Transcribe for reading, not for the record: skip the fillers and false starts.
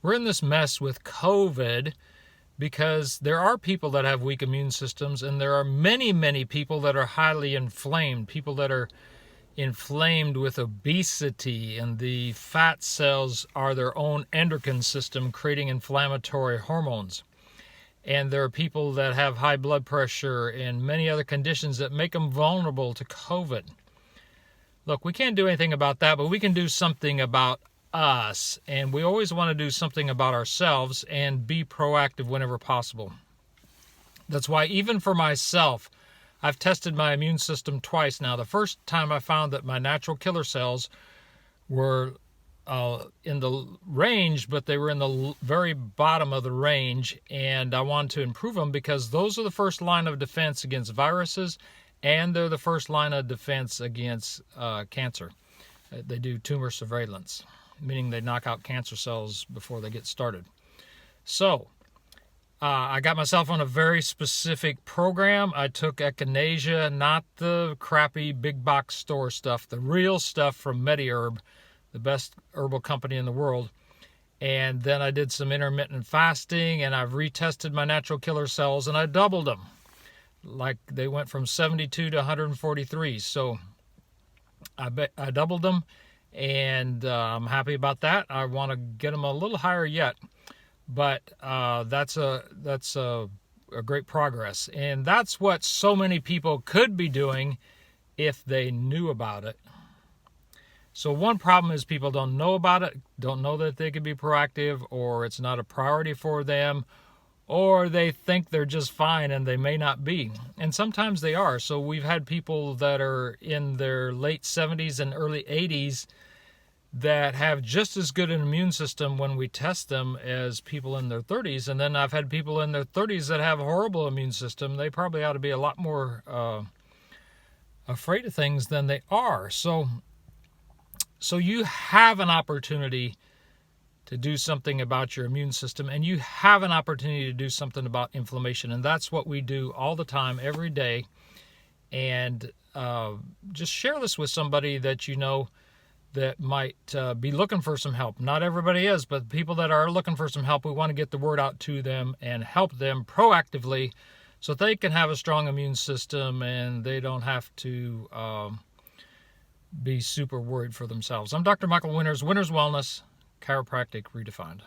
we're in this mess with COVID because there are people that have weak immune systems, and there are many, many people that are highly inflamed, people that are inflamed with obesity, and the fat cells are their own endocrine system creating inflammatory hormones. And there are people that have high blood pressure and many other conditions that make them vulnerable to COVID. Look, we can't do anything about that, but we can do something about us, and we always want to do something about ourselves and be proactive whenever possible. That's why even for myself, I've tested my immune system twice now. The first time I found that my natural killer cells were in the range, but they were in the very bottom of the range, and I wanted to improve them because those are the first line of defense against viruses, and they're the first line of defense against cancer. They do tumor surveillance, meaning they knock out cancer cells before they get started. So I got myself on a very specific program. I took echinacea, not the crappy big box store stuff, the real stuff from MediHerb, the best herbal company in the world. And then I did some intermittent fasting, and I've retested my natural killer cells, and I doubled them. Like, they went from 72 to 143. So I doubled them, and I'm happy about that. I want to get them a little higher yet, but that's a great progress. And that's what so many people could be doing if they knew about it. So one problem is people don't know about it, don't know that they can be proactive, or it's not a priority for them, or they think they're just fine and they may not be. And sometimes they are. So we've had people that are in their late 70s and early 80s that have just as good an immune system when we test them as people in their 30s. And then I've had people in their 30s that have a horrible immune system. They probably ought to be a lot more afraid of things than they are. So you have an opportunity to do something about your immune system, and you have an opportunity to do something about inflammation. And that's what we do all the time, every day. And just share this with somebody that you know that might be looking for some help. Not everybody is, but people that are looking for some help, we want to get the word out to them and help them proactively so they can have a strong immune system and they don't have to be super worried for themselves. I'm Dr. Michael Winters, Winters Wellness, Chiropractic Redefined.